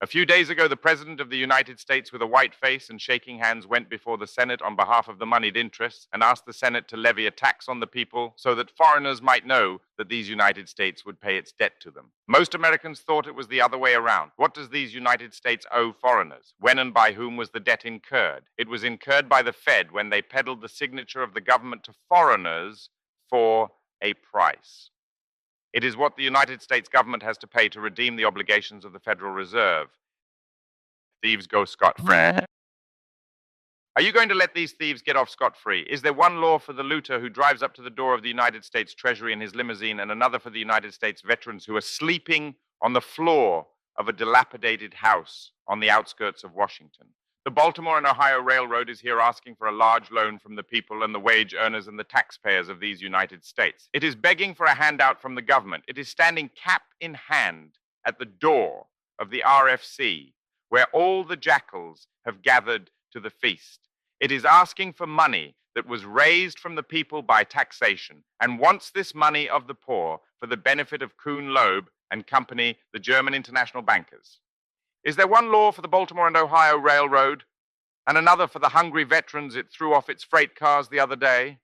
A few days ago, the President of the United States, with a white face and shaking hands, went before the Senate on behalf of the moneyed interests and asked the Senate to levy a tax on the people so that foreigners might know that these United States would pay its debt to them. Most Americans thought it was the other way around. What does these United States owe foreigners? When and by whom was the debt incurred? It was incurred by the Fed when they peddled the signature of the government to foreigners for a price. It is what the United States government has to pay to redeem the obligations of the Federal Reserve. Thieves go scot-free. Are you going to let these thieves get off scot-free? Is there one law for the looter who drives up to the door of the United States Treasury in his limousine and another for the United States veterans who are sleeping on the floor of a dilapidated house on the outskirts of Washington? The Baltimore and Ohio Railroad is here asking for a large loan from the people and the wage earners and the taxpayers of these United States. It is begging for a handout from the government. It is standing cap in hand at the door of the RFC, where all the jackals have gathered to the feast. It is asking for money that was raised from the people by taxation and wants this money of the poor for the benefit of Kuhn Loeb and company, the German international bankers. Is there one law for the Baltimore and Ohio Railroad and another for the hungry veterans it threw off its freight cars the other day?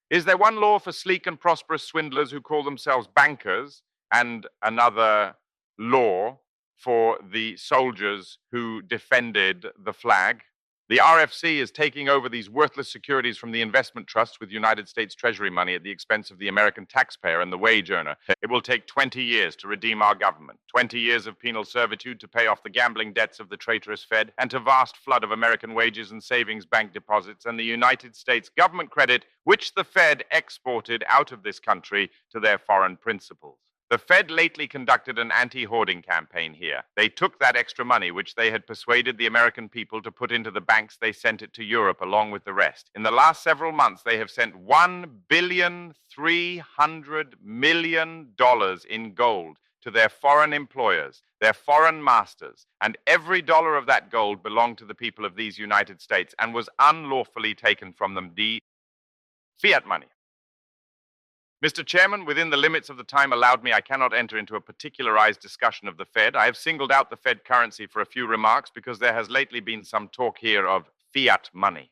Is there one law for sleek and prosperous swindlers who call themselves bankers and another law for the soldiers who defended the flag? The RFC is taking over these worthless securities from the investment trusts with United States Treasury money at the expense of the American taxpayer and the wage earner. It will take 20 years to redeem our government, 20 years of penal servitude to pay off the gambling debts of the traitorous Fed, and a vast flood of American wages and savings bank deposits and the United States government credit, which the Fed exported out of this country to their foreign principals. The Fed lately conducted an anti-hoarding campaign here. They took that extra money, which they had persuaded the American people to put into the banks. They sent it to Europe along with the rest. In the last several months, they have sent $1,300,000,000 in gold to their foreign employers, their foreign masters, and every dollar of that gold belonged to the people of these United States and was unlawfully taken from them, the fiat money. Mr. Chairman, within the limits of the time allowed me, I cannot enter into a particularized discussion of the Fed. I have singled out the Fed currency for a few remarks because there has lately been some talk here of fiat money.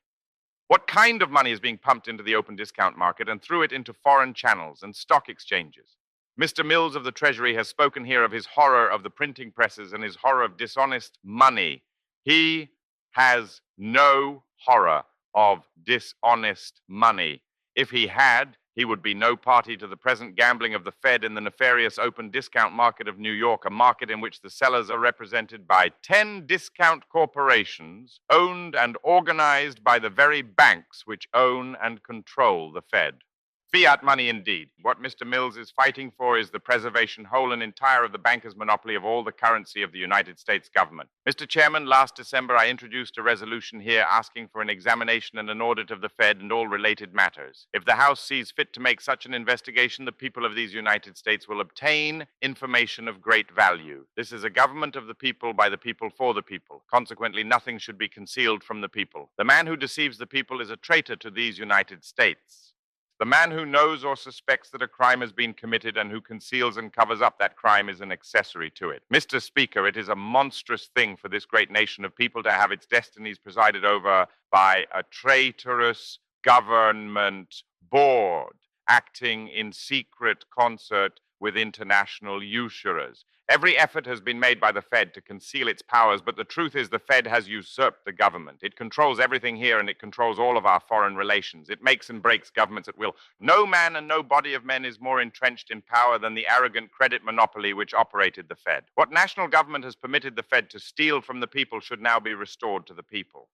What kind of money is being pumped into the open discount market and through it into foreign channels and stock exchanges? Mr. Mills of the Treasury has spoken here of his horror of the printing presses and his horror of dishonest money. He has no horror of dishonest money. If he had, he would be no party to the present gambling of the Fed in the nefarious open discount market of New York, a market in which the sellers are represented by 10 discount corporations owned and organized by the very banks which own and control the Fed. Fiat money indeed. What Mr. Mills is fighting for is the preservation whole and entire of the bankers' monopoly of all the currency of the United States government. Mr. Chairman, last December I introduced a resolution here asking for an examination and an audit of the Fed and all related matters. If the House sees fit to make such an investigation, the people of these United States will obtain information of great value. This is a government of the people, by the people, for the people. Consequently, nothing should be concealed from the people. The man who deceives the people is a traitor to these United States. The man who knows or suspects that a crime has been committed and who conceals and covers up that crime is an accessory to it. Mr. Speaker, it is a monstrous thing for this great nation of people to have its destinies presided over by a traitorous government board acting in secret concert with international usurers. Every effort has been made by the Fed to conceal its powers, but the truth is the Fed has usurped the government. It controls everything here and it controls all of our foreign relations. It makes and breaks governments at will. No man and no body of men is more entrenched in power than the arrogant credit monopoly which operated the Fed. What national government has permitted the Fed to steal from the people should now be restored to the people.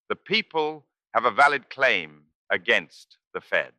The people have a valid claim against the Fed.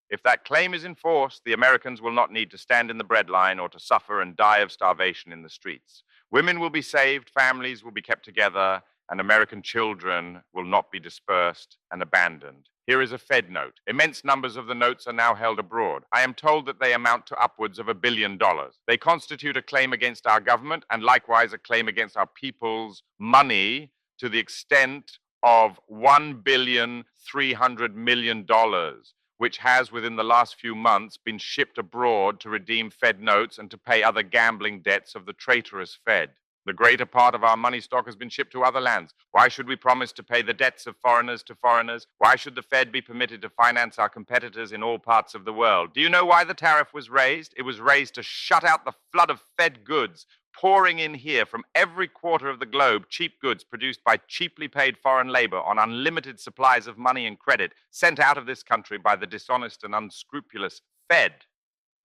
If that claim is enforced, the Americans will not need to stand in the breadline or to suffer and die of starvation in the streets. Women will be saved, families will be kept together, and American children will not be dispersed and abandoned. Here is a Fed note. Immense numbers of the notes are now held abroad. I am told that they amount to upwards of $1 billion. They constitute a claim against our government and likewise a claim against our people's money to the extent of $1,300,000,000. Which has, within the last few months, been shipped abroad to redeem Fed notes and to pay other gambling debts of the traitorous Fed. The greater part of our money stock has been shipped to other lands. Why should we promise to pay the debts of foreigners to foreigners? Why should the Fed be permitted to finance our competitors in all parts of the world? Do you know why the tariff was raised? It was raised to shut out the flood of Fed goods pouring in here from every quarter of the globe, cheap goods produced by cheaply paid foreign labor on unlimited supplies of money and credit sent out of this country by the dishonest and unscrupulous Fed.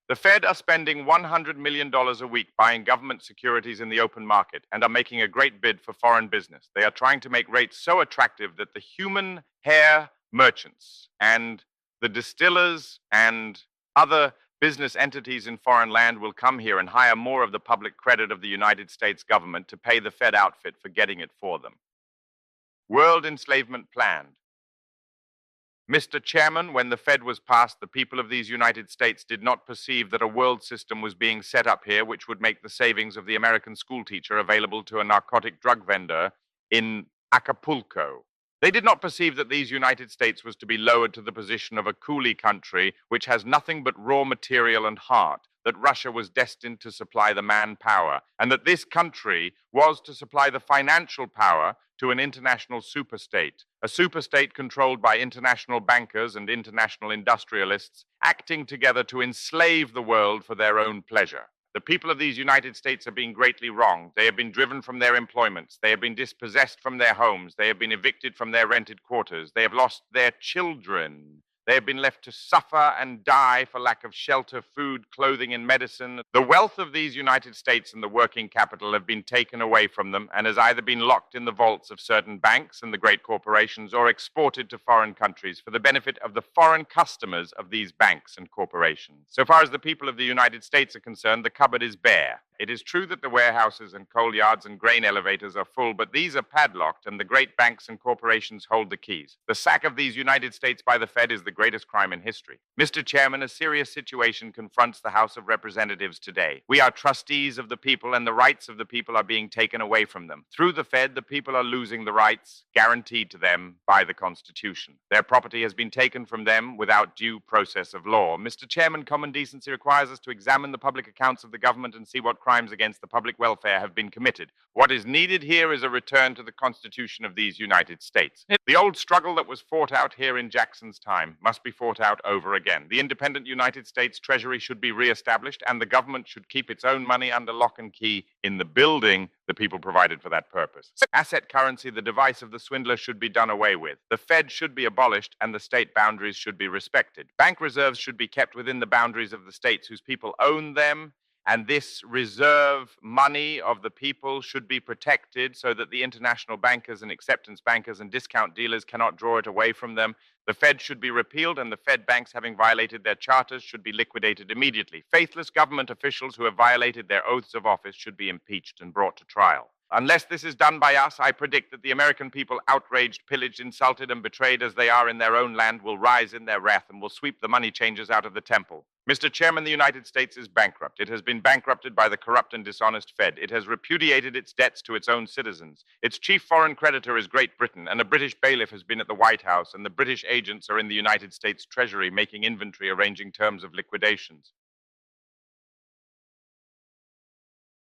The Fed are spending $100 million a week buying government securities in the open market and are making a great bid for foreign business. They are trying to make rates so attractive that the human hair merchants and the distillers and other business entities in foreign land will come here and hire more of the public credit of the United States government to pay the Fed outfit for getting it for them. World enslavement planned. Mr. Chairman, when the Fed was passed, the people of these United States did not perceive that a world system was being set up here which would make the savings of the American schoolteacher available to a narcotic drug vendor in Acapulco. They did not perceive that these United States was to be lowered to the position of a coolie country which has nothing but raw material and heart, that Russia was destined to supply the manpower, and that this country was to supply the financial power to an international superstate, a superstate controlled by international bankers and international industrialists acting together to enslave the world for their own pleasure. The people of these United States are being greatly wronged. They have been driven from their employments. They have been dispossessed from their homes. They have been evicted from their rented quarters. They have lost their children. They have been left to suffer and die for lack of shelter, food, clothing, and medicine. The wealth of these United States and the working capital have been taken away from them and has either been locked in the vaults of certain banks and the great corporations or exported to foreign countries for the benefit of the foreign customers of these banks and corporations. So far as the people of the United States are concerned, the cupboard is bare. It is true that the warehouses and coal yards and grain elevators are full, but these are padlocked and the great banks and corporations hold the keys. The sack of these United States by the Fed is the greatest crime in history. Mr. Chairman, a serious situation confronts the House of Representatives today. We are trustees of the people and the rights of the people are being taken away from them. Through the Fed, the people are losing the rights guaranteed to them by the Constitution. Their property has been taken from them without due process of law. Mr. Chairman, common decency requires us to examine the public accounts of the government and see what crimes against the public welfare have been committed. What is needed here is a return to the Constitution of these United States. The old struggle that was fought out here in Jackson's time must be fought out over again. The independent United States Treasury should be reestablished and the government should keep its own money under lock and key in the building the people provided for that purpose. Asset currency, the device of the swindler, should be done away with. The Fed should be abolished and the state boundaries should be respected. Bank reserves should be kept within the boundaries of the states whose people own them, and this reserve money of the people should be protected so that the international bankers and acceptance bankers and discount dealers cannot draw it away from them. The Fed should be repealed and the Fed banks, having violated their charters, should be liquidated immediately. Faithless government officials who have violated their oaths of office should be impeached and brought to trial. Unless this is done by us, I predict that the American people, outraged, pillaged, insulted, and betrayed as they are in their own land, will rise in their wrath and will sweep the money changers out of the temple. Mr. Chairman, the United States is bankrupt. It has been bankrupted by the corrupt and dishonest Fed. It has repudiated its debts to its own citizens. Its chief foreign creditor is Great Britain, and a British bailiff has been at the White House, and the British agents are in the United States Treasury making inventory, arranging terms of liquidations.